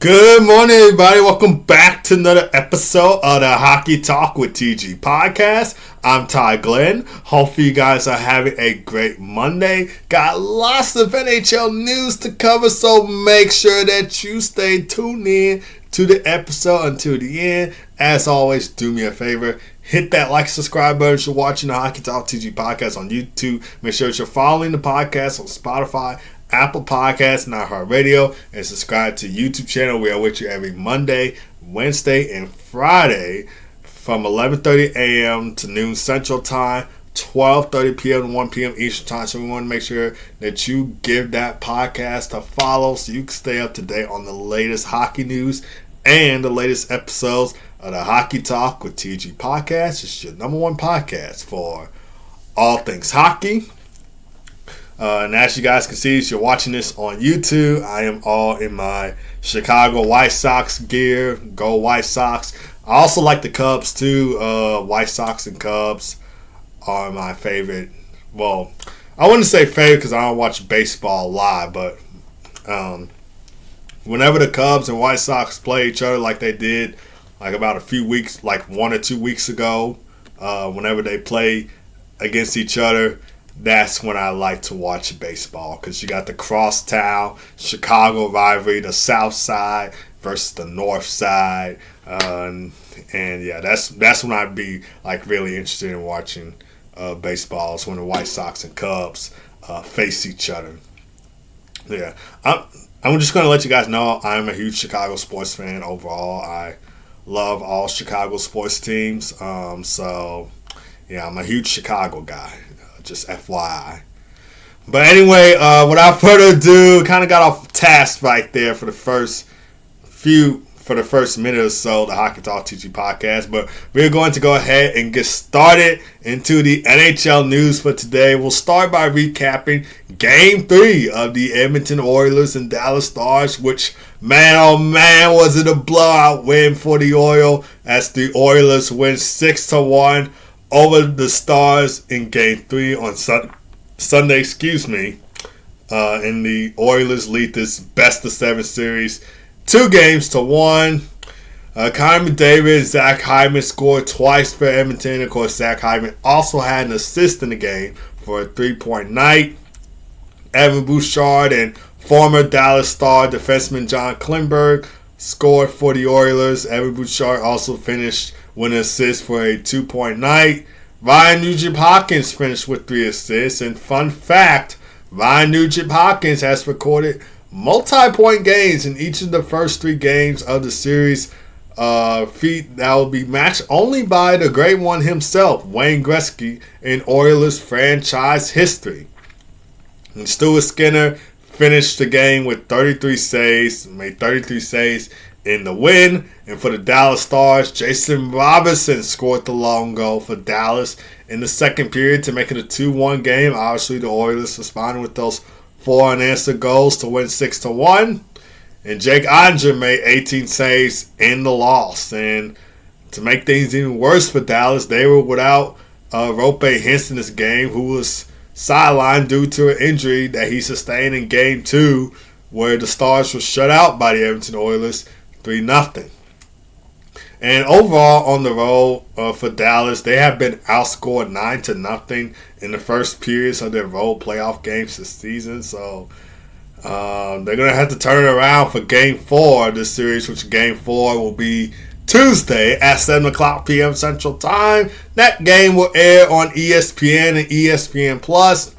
Good morning, everybody. Welcome back to another episode of the Hockey Talk with TG podcast. I'm Ty Glenn. Hopefully, you guys are having a great Monday. Got lots of NHL news to cover, so make sure that you stay tuned in to the episode until the end. As always, do me a favor. Hit that like, subscribe button if you're watching the Hockey Talk TG podcast on YouTube. Make sure that you're following the podcast on Spotify, Apple Podcasts, and iHeartRadio, and subscribe to YouTube channel. We are with you every Monday, Wednesday, and Friday from 11:30 a.m. to noon Central Time, 12:30 p.m. to 1 p.m. Eastern Time. So we want to make sure that you give that podcast a follow so you can stay up to date on the latest hockey news and the latest episodes of the Hockey Talk with TG podcast. It's your number one podcast for all things hockey. And as you guys can see, if you're watching this on YouTube, I am all in my Chicago White Sox gear. Go White Sox. I also like the Cubs too. White Sox and Cubs are my favorite. Well, I wouldn't say favorite because I don't watch baseball live, but whenever the Cubs and White Sox play each other like they did like about a few weeks, like 1 or 2 weeks ago, whenever they play against each other, that's when I like to watch baseball, because you got the crosstown Chicago rivalry, the South Side versus the North Side, and yeah, that's when I'd be like really interested in watching baseball. Is when the White Sox and Cubs face each other. Yeah, I'm just gonna let you guys know I'm a huge Chicago sports fan overall. I love all Chicago sports teams. So yeah, I'm a huge Chicago guy. Just FYI. But anyway, without further ado, kind of got off task right there for the first minute or so, the Hockey Talk TG podcast. But we're going to go ahead and get started into the NHL news for today. We'll start by recapping Game 3 of the Edmonton Oilers and Dallas Stars, which, man, oh man, was it a blowout win for the Oilers as the Oilers win 6-1 over the Stars in Game 3 on Sunday, and the Oilers lead this best-of-7 series 2-1. Connor McDavid and Zach Hyman scored twice for Edmonton. Of course, Zach Hyman also had an assist in the game for a 3-point night. Evan Bouchard and former Dallas Star defenseman John Klingberg scored for the Oilers. Evan Bouchard also finished with an assist for a 2-point night. Ryan Nugent-Hopkins finished with 3 assists. And fun fact, Ryan Nugent-Hopkins has recorded multi-point games in each of the first 3 games of the series. Feat that will be matched only by the great one himself, Wayne Gretzky, in Oilers franchise history. And Stuart Skinner finished the game with 33 saves, made 33 saves in the win. And for the Dallas Stars, Jason Robinson scored the long goal for Dallas in the second period to make it a 2-1 game. Obviously, the Oilers responded with those 4 unanswered goals to win 6-1. And Jake Oettinger made 18 saves in the loss. And to make things even worse for Dallas, they were without Rope Hinson this game, who was sidelined due to an injury that he sustained in Game 2, where the Stars were shut out by the Edmonton Oilers 3-0. And overall on the road for Dallas, they have been outscored 9-0 in the first periods of their road playoff games this season. So they're going to have to turn it around for Game 4 of this series, which Game 4 will be Tuesday at 7 o'clock p.m. Central Time. That game will air on ESPN and ESPN Plus.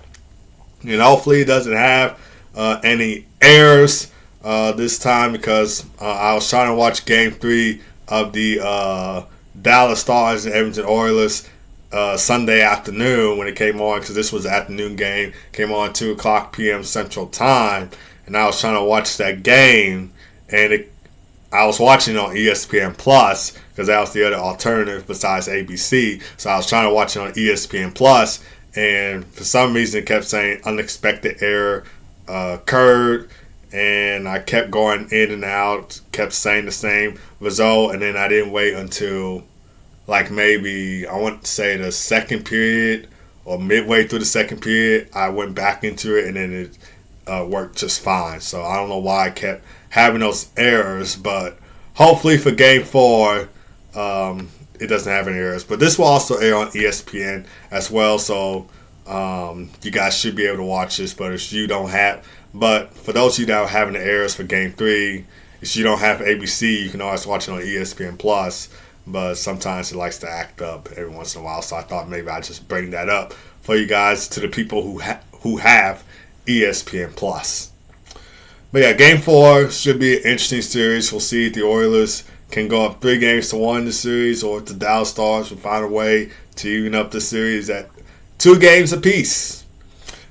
And hopefully it doesn't have any errors this time, because I was trying to watch Game 3 of the Dallas Stars and Edmonton Oilers Sunday afternoon when it came on, because this was an afternoon game. Came on 2 o'clock p.m. Central Time, and I was trying to watch that game, and I was watching it on ESPN Plus because that was the other alternative besides ABC. So I was trying to watch it on ESPN Plus, and for some reason it kept saying unexpected error occurred. And I kept going in and out, kept saying the same result, and then I didn't wait until, like, maybe, I want to say the second period or midway through the second period, I went back into it, and then worked just fine. So I don't know why I kept having those errors, but hopefully for Game 4, it doesn't have any errors. But this will also air on ESPN as well, so you guys should be able to watch this. But for those of you that are having the errors for Game 3, if you don't have ABC, you can always watch it on ESPN Plus. But sometimes it likes to act up every once in a while, so I thought maybe I'd just bring that up for you guys, to the people who have ESPN Plus. But yeah, Game 4 should be an interesting series. We'll see if the Oilers can go up 3-1 in the series, or if the Dallas Stars will find a way to even up the series at 2 games apiece.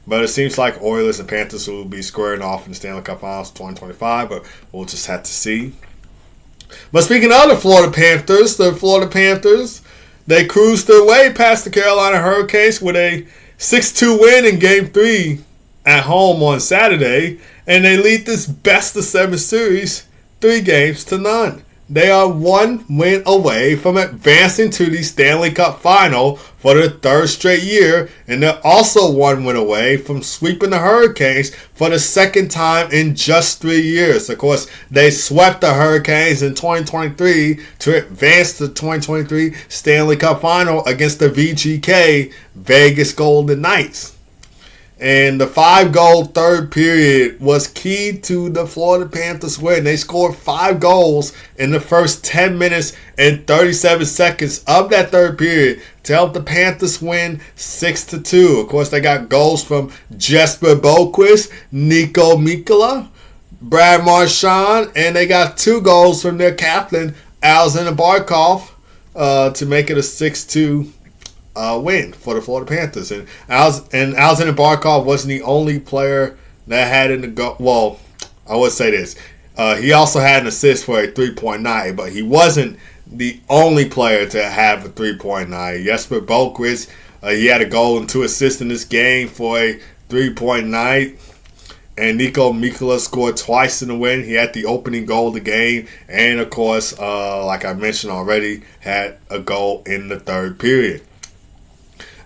But it seems like Oilers and Panthers will be squaring off in the Stanley Cup Finals 2025, but we'll just have to see. But speaking of the Florida Panthers, they cruised their way past the Carolina Hurricanes with a 6-2 win in Game 3 at home on Saturday, and they lead this best-of-7 series 3-0. They are 1 win away from advancing to the Stanley Cup Final for the 3rd straight year, and they're also 1 win away from sweeping the Hurricanes for the 2nd time in just 3 years. Of course, they swept the Hurricanes in 2023 to advance to the 2023 Stanley Cup Final against the VGK Vegas Golden Knights. And the 5-goal third period was key to the Florida Panthers win. They scored 5 goals in the first 10 minutes and 37 seconds of that third period to help the Panthers win 6-2. Of course, they got goals from Jesper Boquist, Nico Mikkola, Brad Marchand, and they got 2 goals from their captain, Alexander Barkov, to make it a 6-2 win for the Florida Panthers. And Alexander Barkov wasn't the only player that had in the goal. Well, I would say this. He also had an assist for a 3.9, but he wasn't the only player to have a 3.9. Jesper Boquist, he had a goal and 2 assists in this game for a 3.9. And Nico Mikkola scored twice in the win. He had the opening goal of the game. And, of course, like I mentioned already, had a goal in the third period.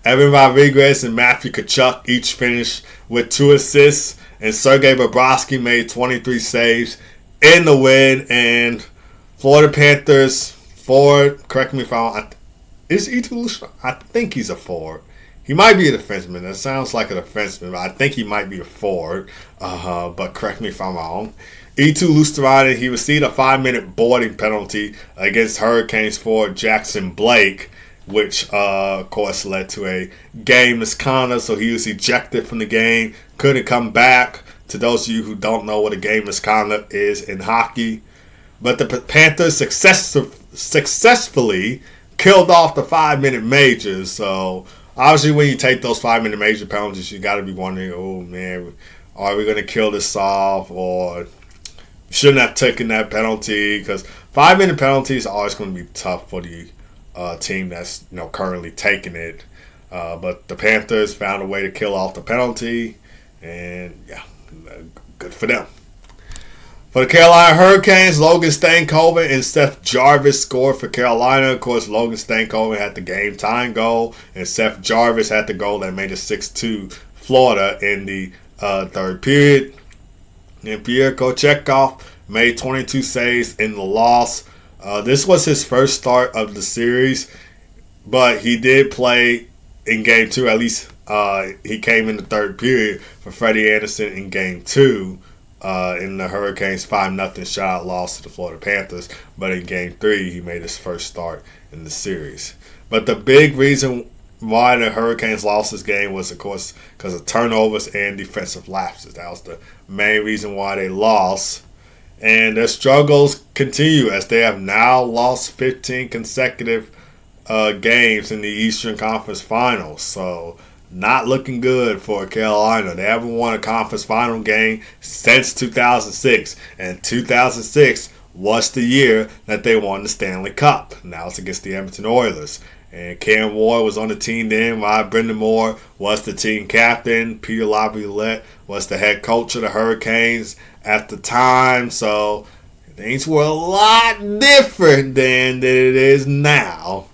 Evan Rodriguez and Matthew Tkachuk each finished with 2 assists, and Sergei Bobrovsky made 23 saves in the win. And Florida Panthers forward, correct me if I'm wrong, is Eetu Luostarinen? I think he's a forward. He might be a defenseman. That sounds like a defenseman, but I think he might be a forward. But correct me if I'm wrong. Eetu Luostarinen, he received a 5-minute boarding penalty against Hurricanes forward Jackson Blake, which, of course, led to a game misconduct. So he was ejected from the game, couldn't come back. To those of you who don't know what a game misconduct is in hockey. But the Panthers successfully killed off the 5-minute majors. So, obviously, when you take those 5-minute major penalties, you got to be wondering, oh, man, are we going to kill this off? Or shouldn't have taken that penalty? Because 5-minute penalties are always going to be tough for the team that's currently taking it, but the Panthers found a way to kill off the penalty, and yeah, good for them. For the Carolina Hurricanes, Logan Stankoven and Seth Jarvis scored for Carolina. Of course, Logan Stankoven had the game-tying goal, and Seth Jarvis had the goal that made it 6-2 Florida in the third period. And Pierre Kochetkov made 22 saves in the loss. This was his first start of the series, but he did play in Game 2. At least he came in the third period for Freddie Anderson in Game 2 in the Hurricanes' 5-0 shutout loss to the Florida Panthers. But in Game 3, he made his first start in the series. But the big reason why the Hurricanes lost this game was, of course, because of turnovers and defensive lapses. That was the main reason why they lost. And their struggles continue as they have now lost 15 consecutive games in the Eastern Conference Finals. So, not looking good for Carolina. They haven't won a conference final game since 2006. And 2006 was the year that they won the Stanley Cup. Now it's against the Edmonton Oilers. And Cam Ward was on the team then, while Brendan Moore was the team captain. Peter Laviolette was the head coach of the Hurricanes at the time. So things were a lot different than it is now.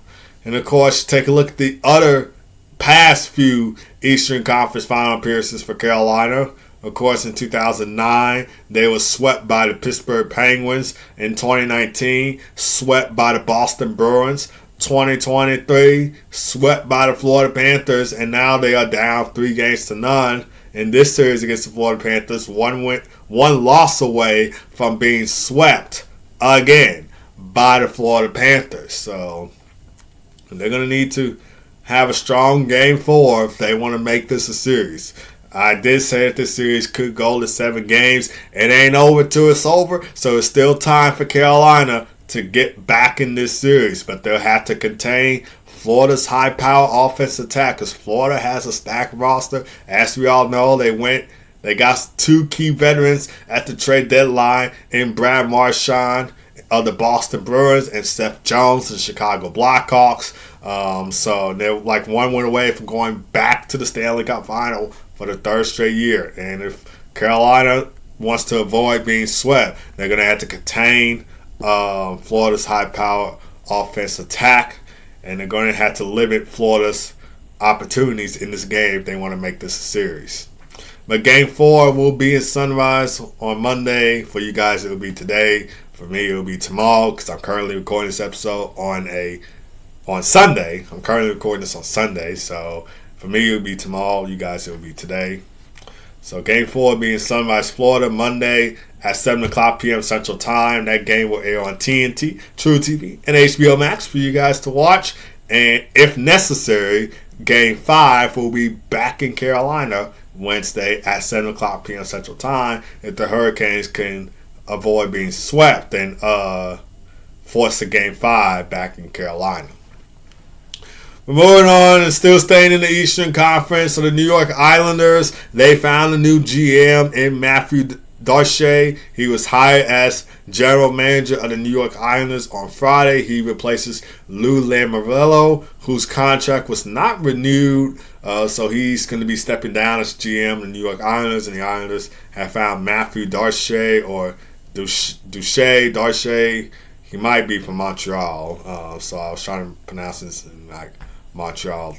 And of course, take a look at the other past few Eastern Conference final appearances for Carolina. Of course, in 2009, they were swept by the Pittsburgh Penguins. In 2019, swept by the Boston Bruins. 2023, swept by the Florida Panthers, and now they are down 3-0 in this series against the Florida Panthers. One loss away from being swept again by the Florida Panthers. So they're going to need to have a strong game 4 if they want to make this a series. I did say that this series could go to 7 games. It ain't over till it's over, so it's still time for Carolina to get back in this series. But they'll have to contain Florida's high-power offense attack because Florida has a stacked roster. As we all know, they got 2 key veterans at the trade deadline in Brad Marchand of the Boston Bruins and Seth Jones of the Chicago Blackhawks. So they're like 1 win away from going back to the Stanley Cup Final for the 3rd straight year. And if Carolina wants to avoid being swept, they're going to have to contain Florida's high-power offense attack, and they're going to have to limit Florida's opportunities in this game if they want to make this a series. But Game 4 will be in Sunrise on Monday. For you guys, it will be today. For me, it will be tomorrow because I'm currently recording this episode on Sunday. I'm currently recording this on Sunday, so for me, it will be tomorrow. You guys, it will be today. So Game 4 will be in Sunrise, Florida, Monday at 7 o'clock p.m. Central Time. That game will air on TNT, True TV, and HBO Max for you guys to watch. And if necessary, Game 5 will be back in Carolina Wednesday at 7 o'clock p.m. Central Time if the Hurricanes can avoid being swept and force a Game 5 back in Carolina. We're moving on and still staying in the Eastern Conference. So the New York Islanders, they found a new GM in Matthew Darche. He was hired as general manager of the New York Islanders on Friday. He replaces Lou Lamoriello, whose contract was not renewed. So he's going to be stepping down as GM of the New York Islanders. And the Islanders have found Matthew Darche or Darche. He might be from Montreal. So I was trying to pronounce this in like Montreal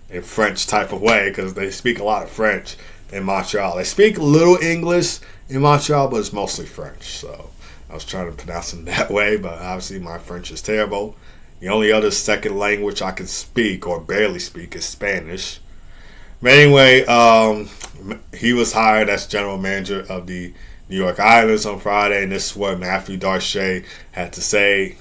in French type of way because they speak a lot of French in Montreal. They speak a little English in Montreal, but it's mostly French. So I was trying to pronounce it that way, but obviously my French is terrible. The only other second language I can speak or barely speak is Spanish. But anyway, he was hired as general manager of the New York Islanders on Friday, and this is what Matthew Darche had to say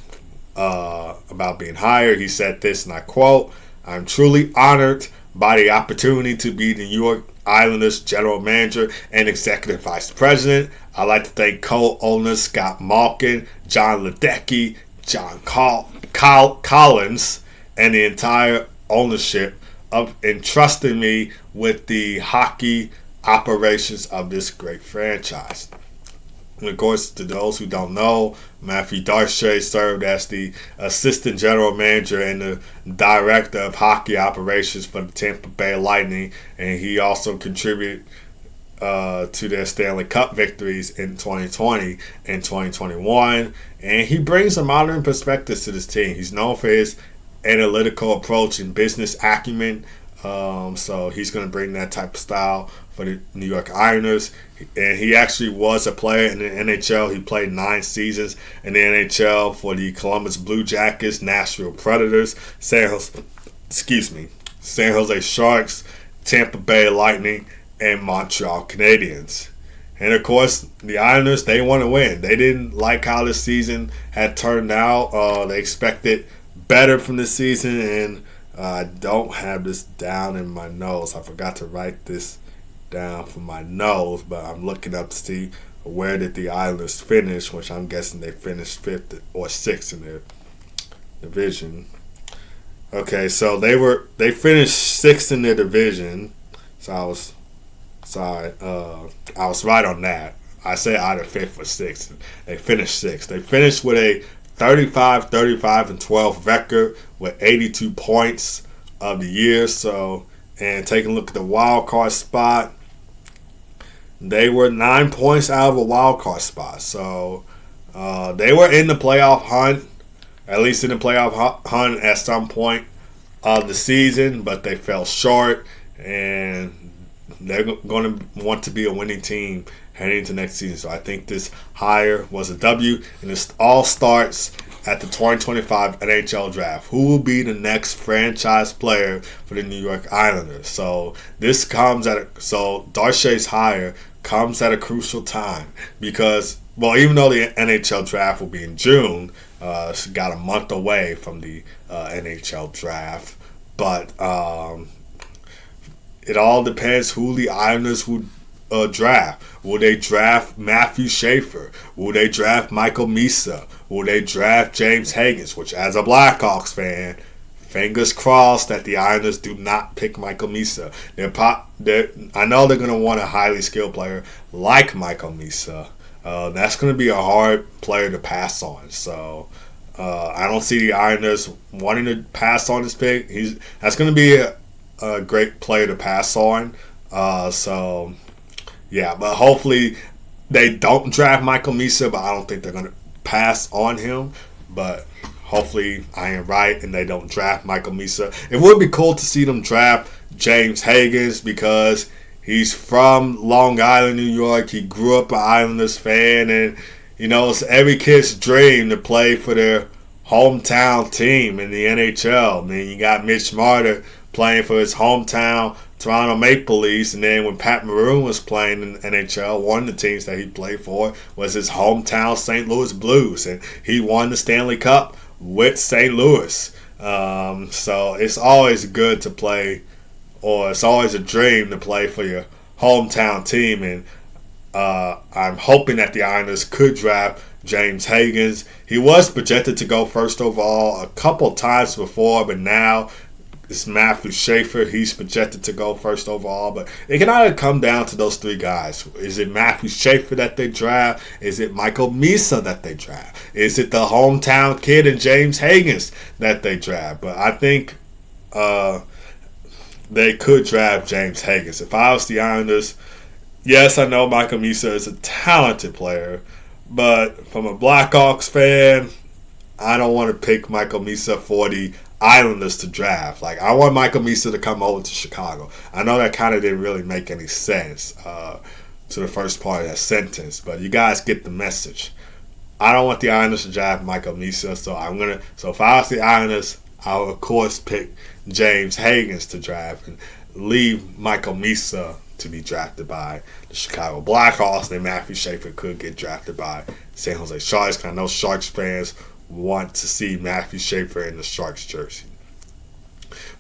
about being hired. He said this, and I quote, "I'm truly honored by the opportunity to be the New York Islanders general manager and executive vice president. I'd like to thank co-owners Scott Malkin, John Ledecky, John Collins, and the entire ownership of entrusting me with the hockey operations of this great franchise." And of course, to those who don't know, Matthew Darche served as the assistant general manager and the director of hockey operations for the Tampa Bay Lightning, and he also contributed to their Stanley Cup victories in 2020 and 2021. And he brings a modern perspective to this team. He's known for his analytical approach and business acumen. So he's going to bring that type of style for the New York Islanders. And he actually was a player in the NHL. He played 9 seasons in the NHL for the Columbus Blue Jackets, Nashville Predators, San Jose Sharks, Tampa Bay Lightning, and Montreal Canadiens. And of course, the Islanders, they want to win. They didn't like how this season had turned out. They expected better from this season, and I don't have this down in my notes. I forgot to write this down for my nose, but I'm looking up to see where did the Islanders finish, which I'm guessing they finished 5th or 6th in their division. Okay, so they finished 6th in their division. So I was right on that. I said either 5th or 6th. They finished 6th. They finished with a 35-12 record with 82 points of the year. So, and taking a look at the wild card spot, they were 9 points out of a wild card spot. So they were in the playoff hunt, at least in the playoff hunt at some point of the season, but they fell short. And they're going to want to be a winning team heading into next season. So I think this hire was a W, and this all starts at the 2025 NHL Draft. Who will be the next franchise player for the New York Islanders? So this comes so Darchey's hire comes at a crucial time because, well, even though the NHL Draft will be in June, it's got a month away from the NHL Draft, but it all depends who the Islanders would draft. Will they draft Matthew Schaefer? Will they draft Michael Misa? Will they draft James Higgins? Which, as a Blackhawks fan, fingers crossed that the Islanders do not pick Michael Misa. I know they're going to want a highly skilled player like Michael Misa. That's going to be a hard player to pass on. So I don't see the Islanders wanting to pass on this pick. That's going to be a great player to pass on. So yeah, but hopefully they don't draft Michael Misa, but I don't think they're going to pass on him. But hopefully I am right and they don't draft Michael Misa. It would be cool to see them draft James Higgins because he's from Long Island, New York. He grew up an Islanders fan, and you know, it's every kid's dream to play for their hometown team in the NHL. I mean, you got Mitch Marner playing for his hometown Toronto Maple Leafs, and then when Pat Maroon was playing in the NHL, one of the teams that he played for was his hometown St. Louis Blues, and he won the Stanley Cup with St. Louis. So it's always good to play, or it's always a dream to play for your hometown team, and I'm hoping that the Islanders could draft James Higgins. He was projected to go first overall a couple times before, but now it's Matthew Schaefer. He's projected to go first overall, but it can either come down to those three guys. Is it Matthew Schaefer that they draft? Is it Michael Misa that they draft? Is it the hometown kid and James Higgins that they draft? But I think they could draft James Higgins. If I was the Islanders, yes, I know Michael Misa is a talented player, but from a Blackhawks fan, I don't want to pick Michael Misa for the Islanders to draft. Like, I want Michael Misa to come over to Chicago. I know that kind of didn't really make any sense to the first part of that sentence, but you guys get the message. I don't want the Islanders to draft Michael Misa, so if I was the Islanders, I would of course pick James Higgins to draft and leave Michael Misa to be drafted by the Chicago Blackhawks. Then Matthew Schaefer could get drafted by San Jose Sharks, because I know Sharks fans want to see Matthew Schaefer in the Sharks jersey.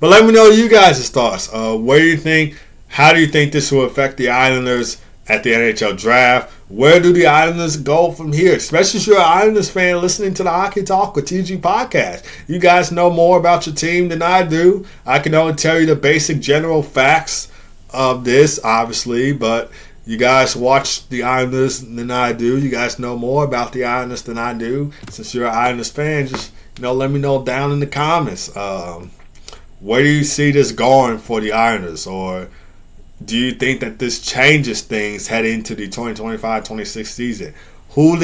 But let me know you guys' thoughts. What do you think? How do you think this will affect the Islanders at the NHL draft? Where do the Islanders go from here? Especially if you're an Islanders fan listening to the Hockey Talk with TG podcast. You guys know more about your team than I do. I can only tell you the basic general facts of this, obviously, but you guys watch the Islanders than I do. You guys know more about the Islanders than I do. Since you're an Islanders fan, just let me know down in the comments. Where do you see this going for the Islanders? Or do you think that this changes things heading into the 2025-26 season? Who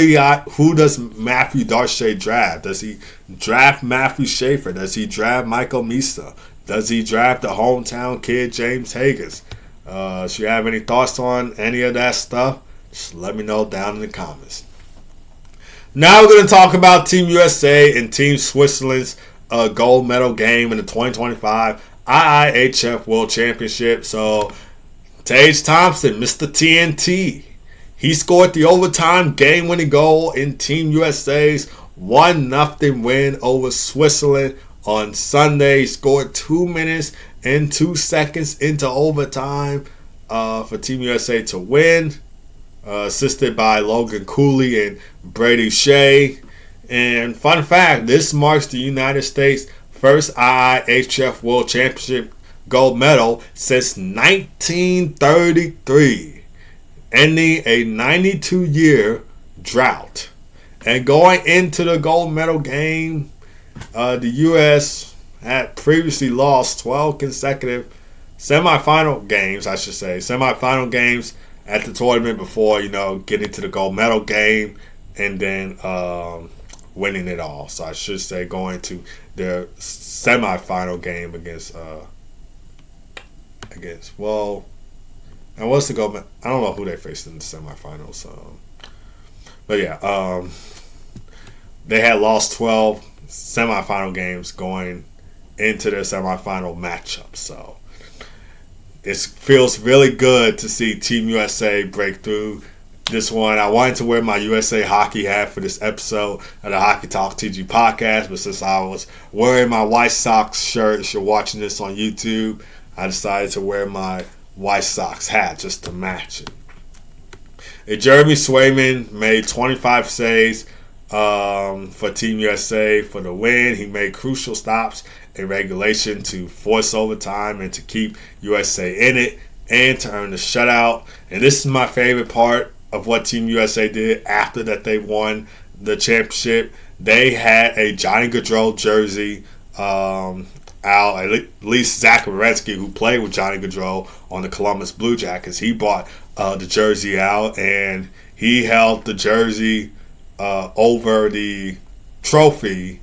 does Matthew Darchey draft? Does he draft Matthew Schaefer? Does he draft Michael Misa? Does he draft the hometown kid James Higgins? If you have any thoughts on any of that stuff, just let me know down in the comments. Now we're going to talk about Team USA and Team Switzerland's gold medal game in the 2025 IIHF World Championship. So, Tage Thompson, Mr. TNT, he scored the overtime game-winning goal in Team USA's 1-0 win over Switzerland on Sunday. He scored 2 minutes and 2 seconds into overtime for Team USA to win, assisted by Logan Cooley and Brady Shea. And fun fact, this marks the United States' first IIHF World Championship gold medal since 1933, ending a 92-year drought. And going into the gold medal game, the U.S. had previously lost 12 consecutive semifinal games at the tournament before, getting to the gold medal game and then winning it all. So I should say going to their semifinal game against And what's the goal? I don't know who they faced in the semifinals. But yeah, they had lost 12 semifinal games going into their semifinal matchup. So it feels really good to see Team USA break through this one. I wanted to wear my USA hockey hat for this episode of the Hockey Talk TG podcast, but since I was wearing my White Sox shirt, if you're watching this on YouTube, I decided to wear my White Sox hat just to match it. And Jeremy Swayman made 25 saves for Team USA for the win. He made crucial stops in regulation to force overtime and to keep USA in it and to earn the shutout. And this is my favorite part of what Team USA did after that they won the championship. They had a Johnny Gaudreau jersey out. At least Zach Werenski, who played with Johnny Gaudreau on the Columbus Blue Jackets, he bought the jersey out, and he held the jersey over the trophy.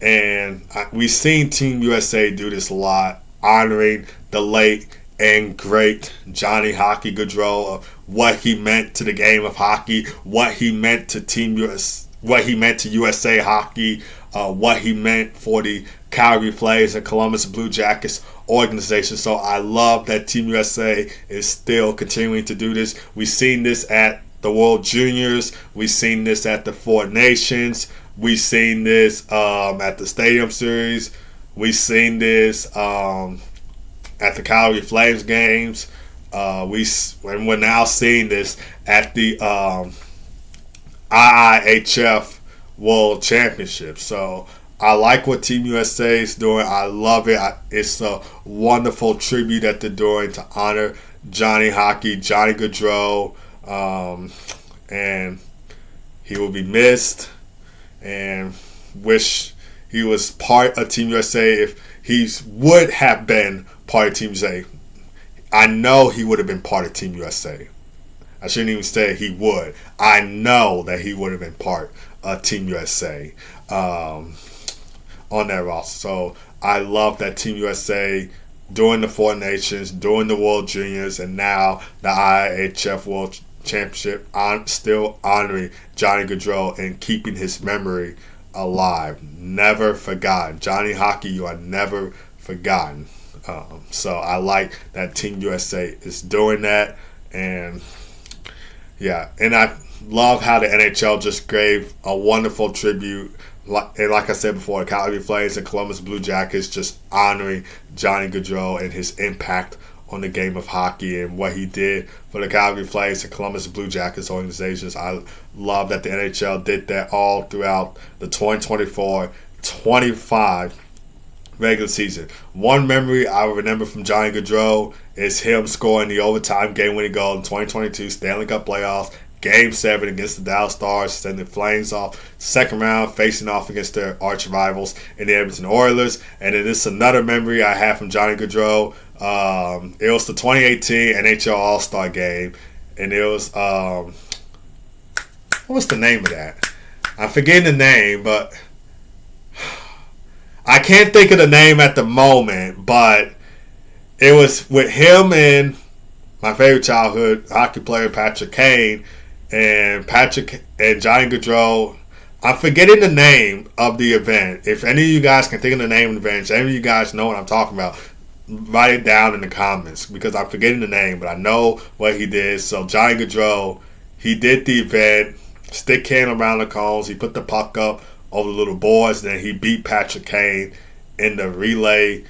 And we've seen Team USA do this a lot, honoring the late and great Johnny Hockey Gaudreau, of what he meant to the game of hockey, what he meant to Team US, what he meant to USA hockey, what he meant for the Calgary Flames and Columbus Blue Jackets organization. So I love that Team USA is still continuing to do this. We've seen this at the World Juniors. We've seen this at the Four Nations. We've seen this at the Stadium Series. We've seen this at the Calgary Flames games. We're now seeing this at the IIHF World Championship. So I like what Team USA is doing. I love it. It's a wonderful tribute that they're doing to honor Johnny Hockey, Johnny Gaudreau, and he will be missed. And wish he was part of Team USA. If he would have been part of Team USA, I know he would have been part of Team USA. I shouldn't even say he would. I know that he would have been part of Team USA on that roster. So I love that Team USA doing the Four Nations, doing the World Juniors, and now the IIHF World Championship, still honoring Johnny Gaudreau and keeping his memory alive. Never forgotten. Johnny Hockey, you are never forgotten. So I like that Team USA is doing that. And yeah, and I love how the NHL just gave a wonderful tribute. And like I said before, the Calgary Flames and Columbus Blue Jackets just honoring Johnny Gaudreau and his impact on the game of hockey and what he did for the Calgary Flames and Columbus Blue Jackets organizations. I love that the NHL did that all throughout the 2024-25 regular season. One memory I remember from Johnny Gaudreau is him scoring the overtime game-winning goal in 2022 Stanley Cup playoffs, Game 7 against the Dallas Stars, sending the Flames off second round, facing off against their arch rivals in the Edmonton Oilers. And then this is another memory I have from Johnny Gaudreau. It was the 2018 NHL All-Star Game, and it was what was the name of that? I'm forgetting the name, but I can't think of the name at the moment. But it was with him and my favorite childhood hockey player, Patrick Kane, and Patrick and Johnny Gaudreau. I'm forgetting the name of the event. If any of you guys can think of the name of the event, if any of you guys know what I'm talking about, write it down in the comments, because I'm forgetting the name, but I know what he did. So Johnny Gaudreau, he did the event, stick came around the cones, he put the puck up over the little boards, and then he beat Patrick Kane in the relay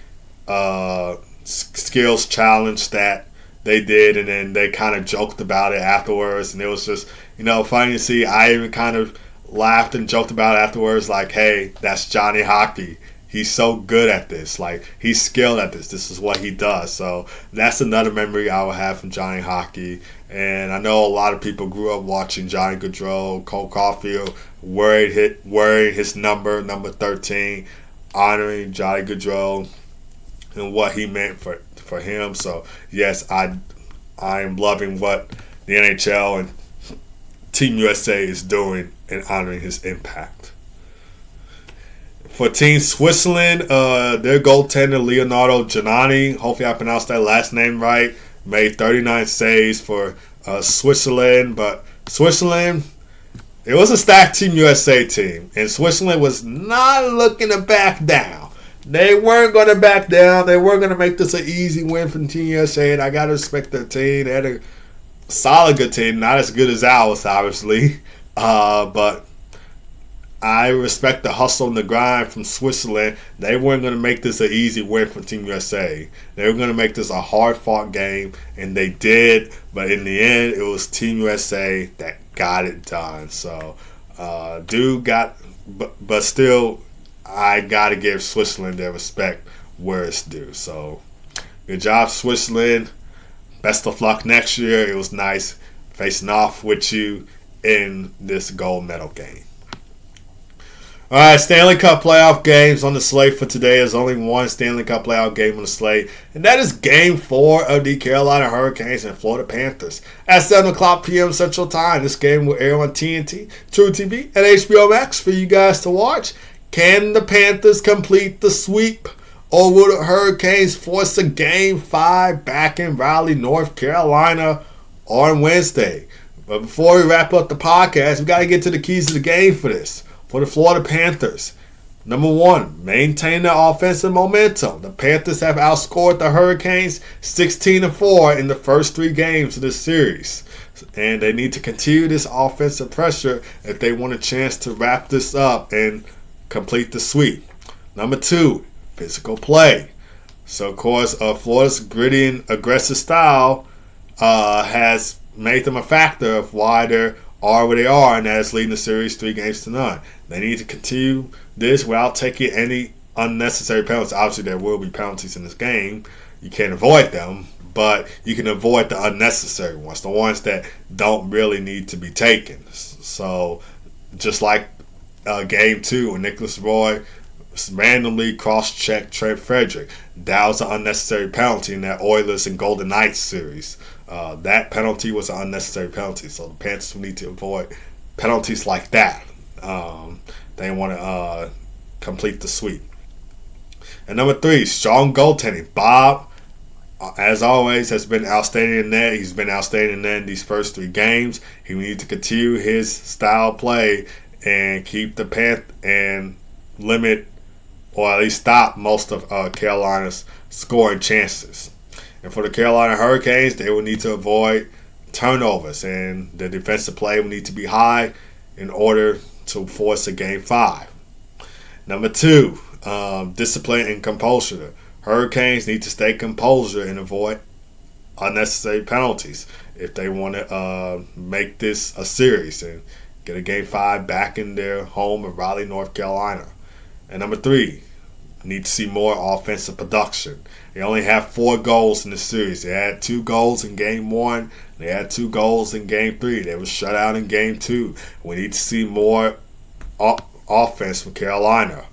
skills challenge that they did, and then they kind of joked about it afterwards, and it was just, funny to see. I even kind of laughed and joked about it afterwards, like, hey, that's Johnny Hockey. He's so good at this. Like, he's skilled at this. This is what he does. So that's another memory I will have from Johnny Hockey. And I know a lot of people grew up watching Johnny Gaudreau, Cole Caulfield, wearing his number 13, honoring Johnny Gaudreau and what he meant for him. So yes, I am loving what the NHL and Team USA is doing and honoring his impact. For Team Switzerland, their goaltender Leonardo Giannani, hopefully I pronounced that last name right, made 39 saves for Switzerland. But Switzerland, it was a stacked Team USA team, and Switzerland was not looking to back down. They weren't going to back down. They weren't going to make this an easy win for Team USA, and I got to respect their team. They had a solid good team, not as good as ours, obviously, but I respect the hustle and the grind from Switzerland. They weren't going to make this an easy win for Team USA. They were going to make this a hard-fought game, and they did. But in the end, it was Team USA that got it done. So, but still, I got to give Switzerland their respect where it's due. So, good job, Switzerland. Best of luck next year. It was nice facing off with you in this gold medal game. All right, Stanley Cup playoff games on the slate for today. There's only one Stanley Cup playoff game on the slate, and that is Game 4 of the Carolina Hurricanes and Florida Panthers at 7 o'clock p.m. Central Time. This game will air on TNT, True TV, and HBO Max for you guys to watch. Can the Panthers complete the sweep, or will the Hurricanes force a Game 5 back in Raleigh, North Carolina on Wednesday? But before we wrap up the podcast, we got to get to the keys of the game for this. For the Florida Panthers, number one, maintain their offensive momentum. The Panthers have outscored the Hurricanes 16-4 in the first 3 games of this series. And they need to continue this offensive pressure if they want a chance to wrap this up and complete the sweep. Number 2, physical play. So, of course, Florida's gritty and aggressive style has made them a factor of why they're where they are, and that is leading the series 3-0. They need to continue this without taking any unnecessary penalties. Obviously, there will be penalties in this game. You can't avoid them, but you can avoid the unnecessary ones, the ones that don't really need to be taken. So, just like Game 2 when Nicholas Roy randomly cross-checked Trent Frederick, that was an unnecessary penalty in that Oilers and Golden Knights series. That penalty was an unnecessary penalty, so the Panthers will need to avoid penalties like that. They want to complete the sweep. And number 3, strong goaltending. Bob, as always, has been outstanding in that. He's been outstanding in that in these first 3 games. He needs to continue his style of play and keep the and limit, or at least stop most of Carolina's scoring chances. And for the Carolina Hurricanes, they will need to avoid turnovers, and the defensive play will need to be high in order to force a Game 5. Number 2, discipline and composure. The Hurricanes need to stay composure and avoid unnecessary penalties if they want to make this a series and get a Game 5 back in their home in Raleigh, North Carolina. And number 3, need to see more offensive production. They only have 4 goals in the series. They had 2 goals in Game 1. They had 2 goals in Game 3. They were shut out in Game 2. We need to see more offense from Carolina.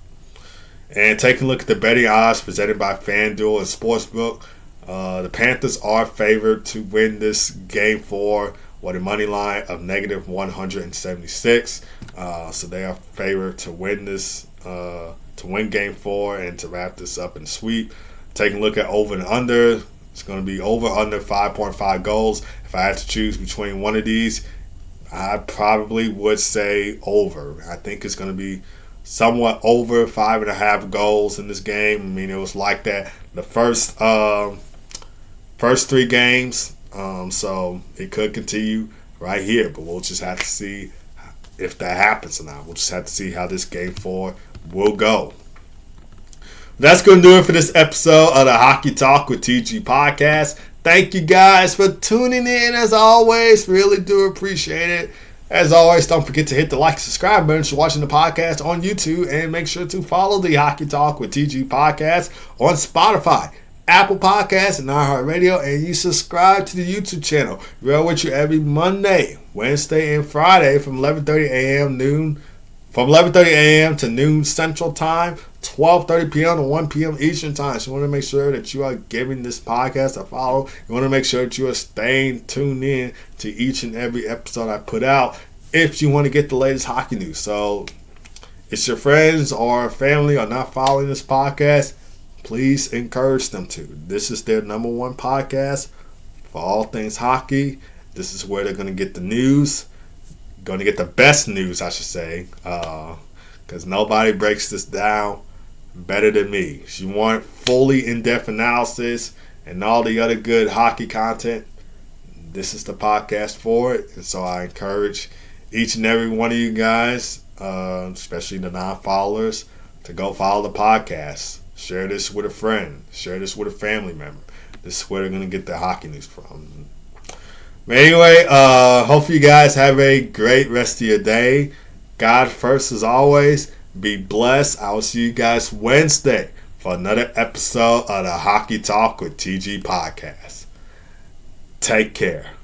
And taking a look at the betting odds presented by FanDuel and Sportsbook, the Panthers are favored to win this Game 4 with a money line of negative 176. So they are favored to win this, to win Game 4 and to wrap this up in sweep. Taking a look at over and under, it's going to be over under 5.5 goals. If I had to choose between one of these, I probably would say over. I think it's going to be somewhat over 5.5 goals in this game. I mean, it was like that the first 3 games. So it could continue right here, but we'll just have to see if that happens or not. We'll just have to see how this Game 4 will go. That's going to do it for this episode of the Hockey Talk with TG podcast. Thank you guys for tuning in as always. Really do appreciate it. As always, don't forget to hit the like and subscribe button if you're watching the podcast on YouTube, and make sure to follow the Hockey Talk with TG podcast on Spotify, Apple Podcasts, and iHeartRadio, and you subscribe to the YouTube channel. We're with you every Monday, Wednesday, and Friday from 11:30 a.m. to noon Central Time, 12:30 p.m. to 1 p.m. Eastern Time. So you want to make sure that you are giving this podcast a follow. You want to make sure that you are staying tuned in to each and every episode I put out if you want to get the latest hockey news. So if your friends or family are not following this podcast, please encourage them to. This is their number one podcast for all things hockey. This is where they're going to get the news. Going to get the best news, I should say. Because nobody breaks this down better than me. If you want fully in-depth analysis and all the other good hockey content, this is the podcast for it. And so I encourage each and every one of you guys, especially the non-followers, to go follow the podcast. Share this with a friend. Share this with a family member. This is where they're going to get their hockey news from. But anyway, hope you guys have a great rest of your day. God first as always. Be blessed. I will see you guys Wednesday for another episode of the Hockey Talk with TG podcast. Take care.